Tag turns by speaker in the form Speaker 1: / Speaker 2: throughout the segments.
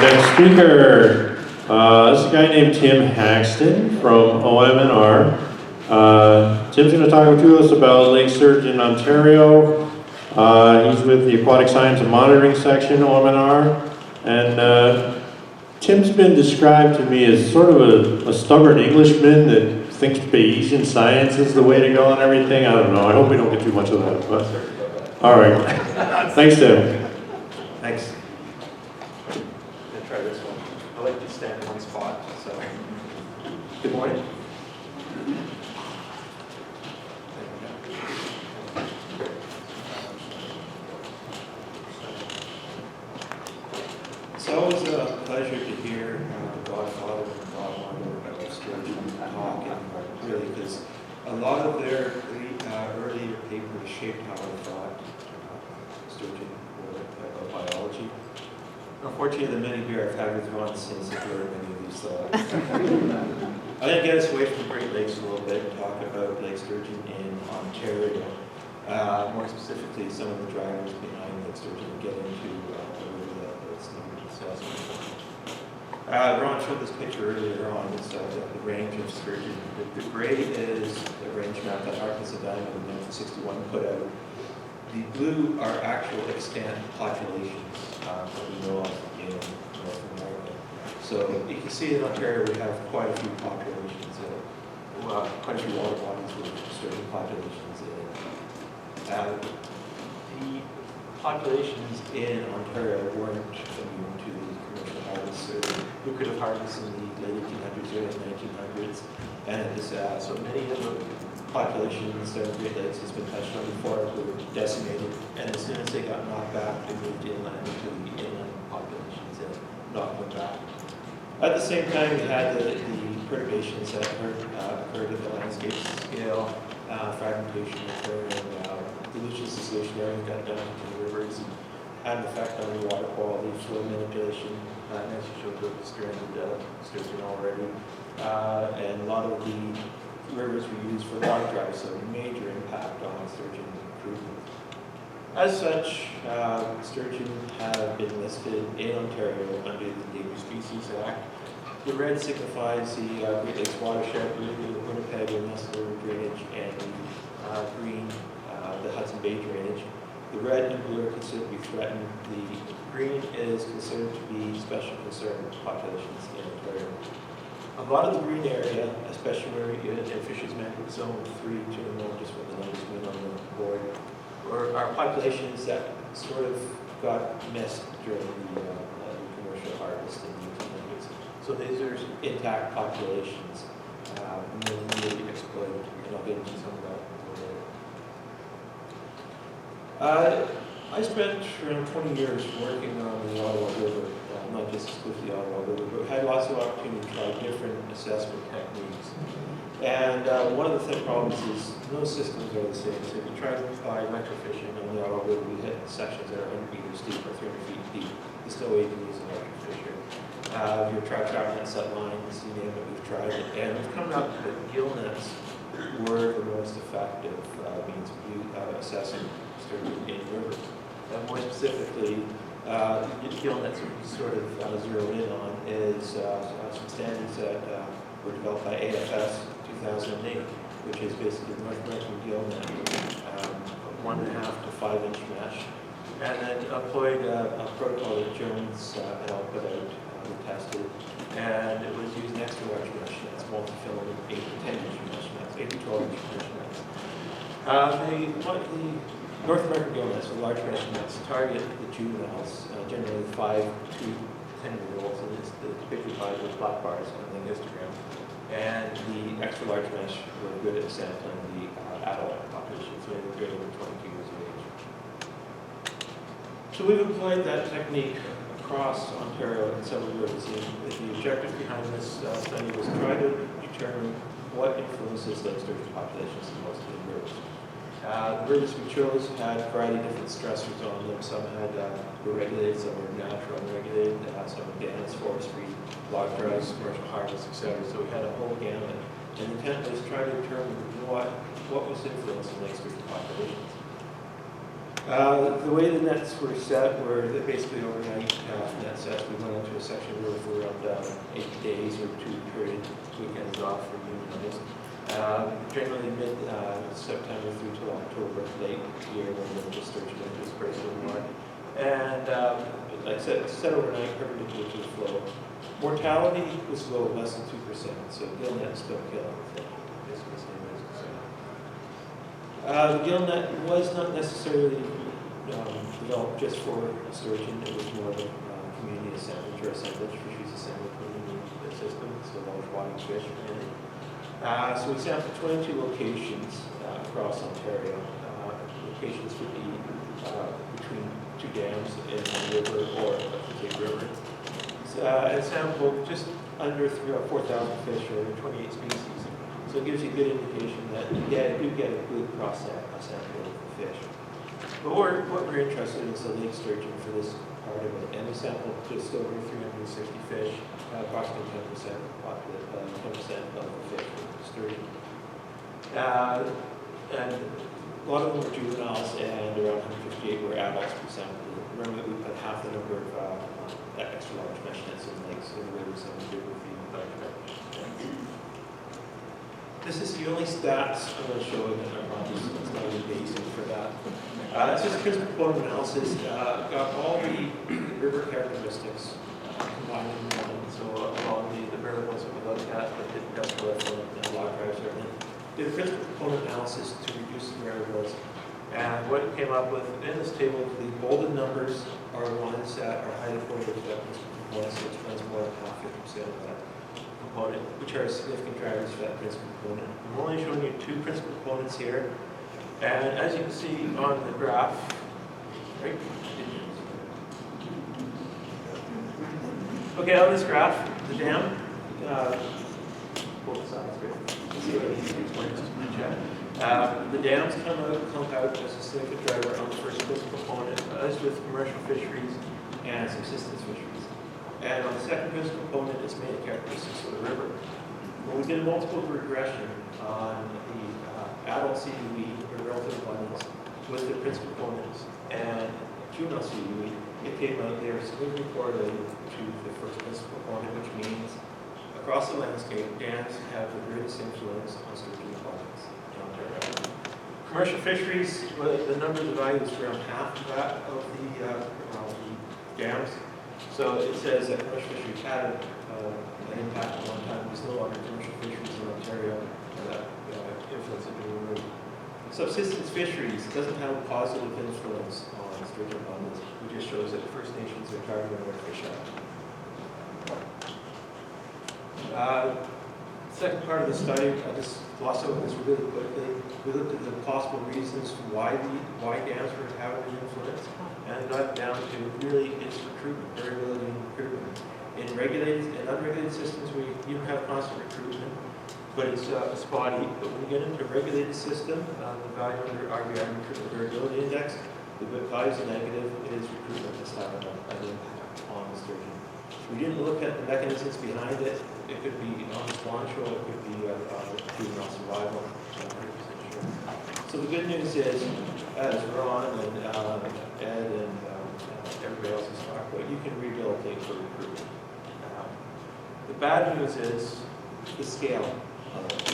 Speaker 1: Next speaker, this is a guy named Tim Haxton from OM&R. Tim's going to talk to us about Lake Sturgeon, Ontario. He's with the Aquatic Science and Monitoring Section, OM&R. And Tim's been described to me as sort of a stubborn Englishman that thinks Bayesian science is the way to go and everything. I don't know. I hope we don't get too much of that. But, all right. Thanks, Tim.
Speaker 2: Thanks. I'm going to try this one. I like to stand in one spot, so. Good morning. It's always a pleasure to hear the Godfather and Godmother of Sturgeon talk, and really, because a lot of their earlier papers shaped how I thought Sturgeon or about biology. Unfortunately, the many beer I've had withdrawn since have learned many of these thoughts. I'm going to get us away from the Great Lakes a little bit and talk about Lake Sturgeon in Ontario. More specifically, some of the drivers behind Lake Sturgeon and get into its number assessment. Ron showed this picture earlier on. It's the range of sturgeon. The gray is the range map that Harkness and Diamond in 1961 put out. The blue are actual extant populations that we know of in North America. So you can see in Ontario we have quite a few populations, quite a few water bodies with sturgeon populations in it. The populations in Ontario weren't immune to the commercial harvest. Who could have harvested in the late 1800s, early 1900s, and so many of the populations there in the Great Lakes has been touched on before, were decimated, and as soon as they got knocked back, they moved inland into the inland populations and knocked them back. At the same time, we had the perturbations that occurred at the landscape scale, fragmentation occurred, dilution dissolution area got down into the rivers and had an effect on the water quality, flow manipulation. Nancy showed the stranded sturgeon already, and a lot of the rivers we use for water drive, so major impact on sturgeon improvement. As such, sturgeon have been listed in Ontario under the Endangered Species Act. The red signifies the Great Lakes watershed, blue the Winnipeg and Nestor drainage, and the green the Hudson Bay drainage. The red and blue are considered to be threatened. The green is considered to be special concern populations in Ontario. A lot of the green area, especially where in Fisher's Mangrove Zone 3, 2, and 1, just what the numbers mean on the board, are populations that sort of got missed during the commercial harvest in the 1800s. So these are intact populations, really exploited, and I'll get into some of that later. I spent around 20 years working on the Ottawa River, not just exclusively the Ottawa River, but had lots of opportunity to try different assessment techniques. And one of the problems is no systems are the same. So if you try to apply electrofishing on the Ottawa River, we hit sections that are 100 meters deep or 300 feet deep. There's no way to use an electrofisher. You've tried trapping that set lines, you name it, we've tried it. And we've come up that gill nets were the most effective means of assessing sturgeon in rivers. And more specifically, gill nets we sort of zero in on is some standards that were developed by AFS in 2008, which is basically the North American gill net, 1.5 to 5 inch mesh, and then employed a protocol that Jones and I put out and tested, and it was used next to large mesh nets, multi-filament 8 to 10 inch mesh nets, 8 to 12 inch mesh nets. The North American gill nets, the large mesh nets, target the juveniles, generally 5 to 10-year-olds, and it's depicted by the black bars on the histogram. And the extra large mesh were good at sampling the adult population, so they were greater than 22 years of age. So we've employed that technique across Ontario and several rivers. The objective behind this study was to try to determine what influences Lake Sturgeon populations in most of the rivers. The rivers we chose had a variety of different stressors on them. Some were regulated, some were natural and regulated, some were dams, forestry, log drives, commercial harvest, etc. So we had a whole gamut. And the intent was to try to determine what was influencing Lake Sturgeon populations. The way the nets were set were that basically overnight net sets. We went into a section 8 days or 2 period weekends off for unionized. Generally mid-September through to October, late year when the sturgeon is pretty more. And like I said, set overnight, perfect individual flow. Mortality was low, less than 2%, so gill nets don't kill anything. The gill net was not necessarily developed just for sturgeon. It was more of a community assemblage or assemblage, fisheries assembly community system, so large body fish mainly. So we sampled 22 locations across Ontario. Locations would be between 2 dams in one river or a Cape River. And sampled just under 4,000 fish or 28 species. So it gives you a good indication that you do get a good cross sample of the fish. But what we're interested in is the lake sturgeon for this part of it. And we sampled just over 360 fish, approximately 10% of the fish were sturgeon. And a lot of them were juveniles, and around 158 were adults we sampled. Remember that we put half the number of extra large mesh nets in lakes and rivers than we did with the large mesh nets. This is the only stats I'm going to show you, and I promise it's not really basic for that. It's just principal component analysis. Got all the river characteristics combined in one. So along the variables that we looked at, like the industrial effluent and log drives, everything. Did a principal component analysis to reduce the variables. And what it came up with in this table, the bolded numbers are ones that are highly correlated to that principal component, so it explains more than half, 50% of that component, which are significant drivers for that principal component. I'm only showing you 2 principal components here. And as you can see on the graph, right? Okay, on this graph, the dam, both sides, right? The dams come out as a significant driver on the first principal component, as with commercial fisheries and subsistence fisheries. And on the second principal component, it's main characteristics of the river. When we did a multiple regression on the adult seaweed, or relative abundance, with the principal components and juvenile seaweed, it came out there significantly correlated to the first principal component, which means across the landscape, dams have the greatest influence on sturgeon abundance in Ontario. Commercial fisheries, the number of the value is around half of that of the dams. So it says that commercial fisheries had an impact at one time. There's no longer commercial fisheries in Ontario that influence it being removed. Subsistence fisheries doesn't have a positive influence on sturgeon abundance. It just shows that First Nations are targeting where fish are. Second part of the study, I just gloss over this really quickly. We looked at the possible reasons why dams were having an influence, and got down to really its recruitment, variability in recruitment. In regulated and unregulated systems, you don't have constant recruitment, but it's spotty. But when you get into a regulated system, the value under RBI recruitment variability index, the value is negative. It is recruitment that's having an impact on the sturgeon. We didn't look at the mechanisms behind it. It could be non-sponsoral, it could be juvenile survival. So the good news is, as Ron and Ed and everybody else has talked about, you can rehabilitate for recruitment. The bad news is the scale of it.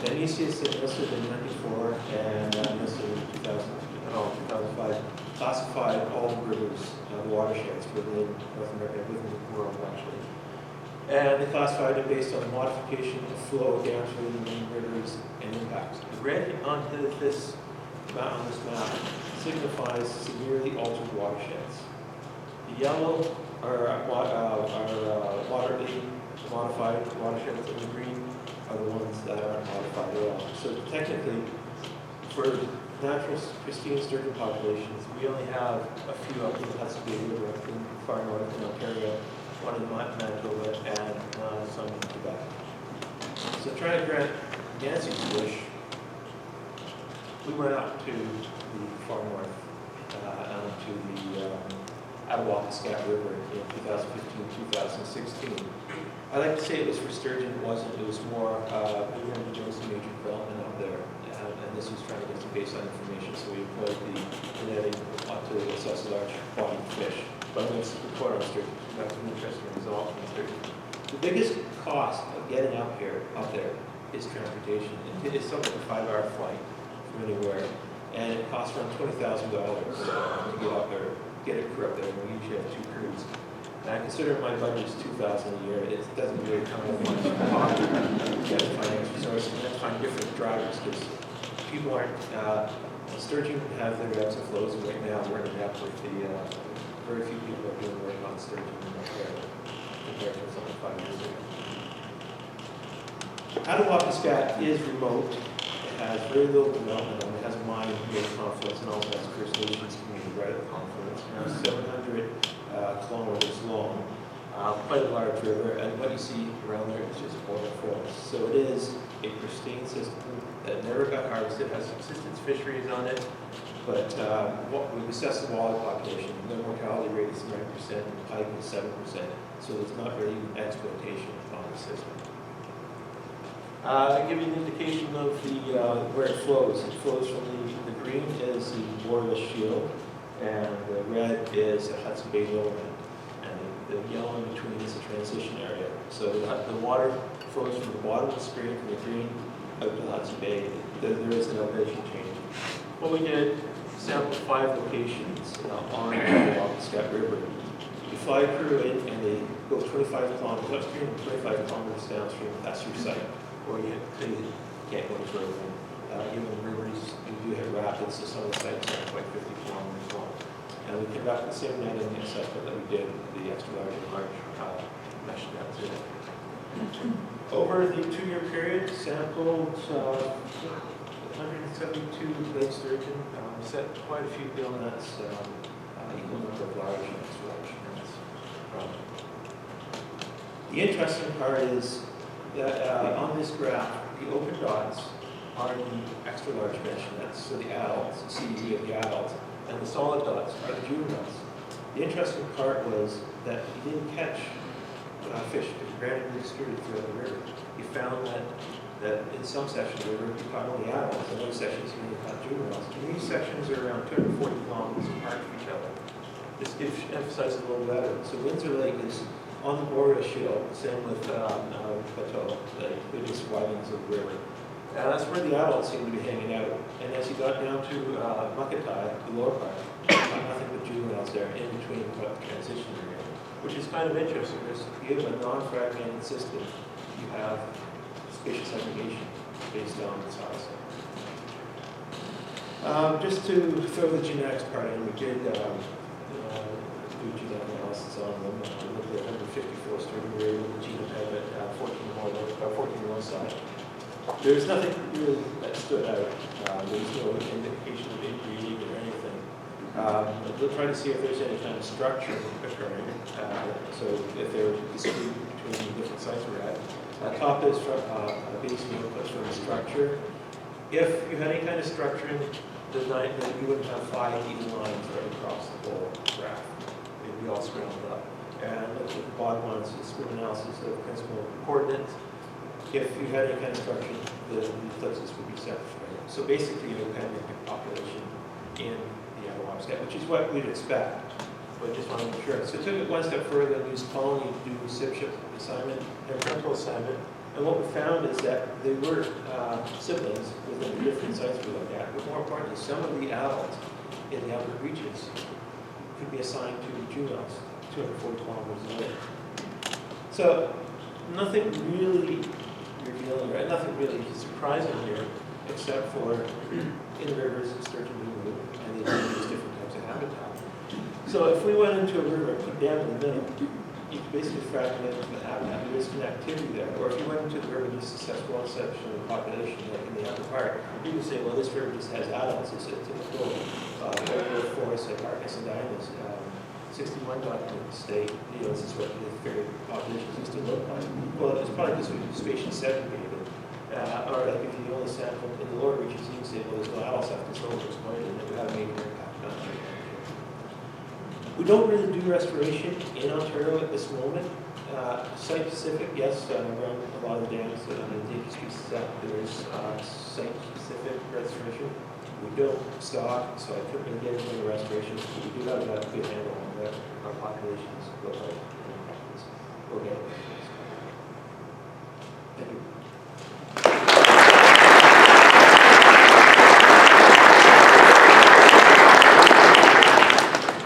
Speaker 2: The NASPS listed in 1994 and listed in 2005 classified all the rivers, the watersheds within North America, within the world actually. And they classified it based on the modification of flow down through the main rivers and impacts. The red on this map signifies severely altered watersheds. The yellow are moderately modified watersheds, and the green are the ones that aren't modified at all. So technically, for natural pristine sturgeon populations, we only have a few up in the Hudson Bay River, in far north in Ontario, one in Manitoba, and some in Quebec. So trying to grant Nancy's wish, we went up to the far north, to the Aquatic River in 2015-2016. I like to say it was for sturgeon. It wasn't. It was more, we were going to be doing some major development up there, and this was trying to get some baseline information, so we employed the netting to assess large bodied fish. but I'm going to report on Sturgeon. That's an interesting result on Sturgeon. The biggest cost of getting up there is transportation. It's something like a 5-hour flight from anywhere, and it costs around $20,000 to get up there, get a crew up there. We usually have 2 crews. And I consider my budget is $2,000 a year. It doesn't really come with much pocket. You have to find extra resources, and you have to find different drivers because people aren't. Sturgeon have their ebbs and flows, and right now we're in a depth with the very few people are doing work on Sturgeon in my area compared to something 5 years ago. Aquatic is remote. It has very little development, and it has mine near the confluence, and also has First Nations community right at the confluence. It's 700 kilometers long, quite a large river, and what you see around there is just waterfalls. So it is a pristine system that never got harvested, has subsistence fisheries on it, but what we assess the walleye population, the mortality rate is 9%, and pike is 7%, so there's not really exploitation on the system. I'll give you an indication of the where it flows. It flows from the green is the Boreal Shield, and the red is the Hudson Bay lowland, and the yellow in between is the transition area. So the water flows from the bottom of the screen, from the green out to the Hudson Bay. There is an elevation change. What we did, sampled 5 locations on the Aquatic River. You fly a crew in, and they go 25 kilometers upstream and 25 kilometers downstream. That's your site. Or you can't go any further. Even the rivers, you do have rapids, so some of the sites are like 50 kilometers long. And we conduct the same netting assessment that we did with the extra large and large mesh nets in it. Over the 2-year period, sampled 172 lake sturgeon, set quite a few gill nets, equal number of large and extra large nets. The interesting part is that on this graph, the open dots are the extra large mesh nets, so the adults, the CDD of the adults, and the solid dots are the juveniles. The interesting part was that you didn't catch fish randomly distributed throughout the river. You found that in some sections of the river you caught only adults, and other sections you only caught juveniles. And these sections are around 240 kilometers apart from each other. This emphasizes a little better. So Windsor Lake is on the Boreal Shield, same with Bateau, the biggest wildings of the river. And that's where the adults seem to be hanging out. And as you got down to Muckatai, the lower part, you got nothing but juveniles there in between the transition area, which is kind of interesting because if you have a non-fragmented system, you have spatial segregation based on the size. Just to throw the genetics part in, we did do genetic analysis on them. We looked at 154 sturgeon. We were able to genotype at 14 year old side. There's nothing really that stood out. There's no indication of inbreeding or anything. We'll try to see if there's any kind of structure occurring. So if they're discrete between the different sites we're at. Top is from base inputs from the structure. If you had any kind of structure in the night, then you wouldn't have 5 even lines right across the whole graph. They'd be all scrambled up. And look at the bottom ones, the swim analysis of principal coordinates. If you had any kind of structure, the ellipses would be separated. So basically, you had a population in the Aquatic, which is what we'd expect. But just want to make sure. So we took it one step further and used colony to do SIPship assignment and parental assignment. And what we found is that they were siblings within the different sites we looked at. But more importantly, some of the adults in the outer reaches could be assigned to the juveniles, 240 kilometers away. So nothing really revealing, right? Nothing really surprising here, except for in the rivers, sturgeon do move, and they use different types of habitat. So if we went into a river and put dam in the middle, you could basically fragment the habitat. There is connectivity there. Or if you went into the river and just assessed one section of the population, like in the upper part, you could say, well, this river just has adults. It's a typical regular forest like Arcus and Dinas. 61 documents state, this is what the fairy populations used to look like. Well, it's probably because we spatially segregated. Or like if you only sample in the lower reaches, you can say, well, there's no adults after it's overexploited, and it would have a major impact on it. We don't really do restoration in Ontario at this moment. Site-specific, yes, around a lot of dams that on the Indigenous Species Act, there is site-specific restoration. We don't stock, so I couldn't really get into the restoration. We do have a good handle on that. Our populations look like organic. Thank you.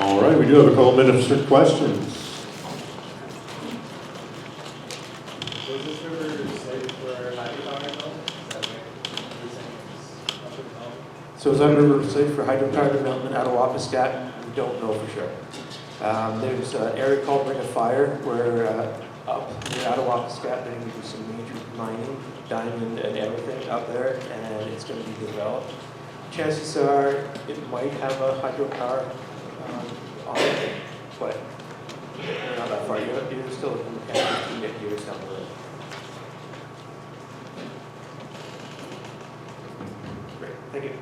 Speaker 1: All right, we do have a couple minutes for questions.
Speaker 3: Was this river safe for hydropower development? Is that right? You're saying it's up to development?
Speaker 2: So is that river safe for hydropower development out of Wapiscat? We don't know for sure. There's an area called Ring of Fire where up near out of Wapiscat they're going to do some major mining, diamond and everything up there, and it's going to be developed. Chances are it might have a hydropower on it, but we're not that far. You're still looking at 15 years down the road. Great, thank you.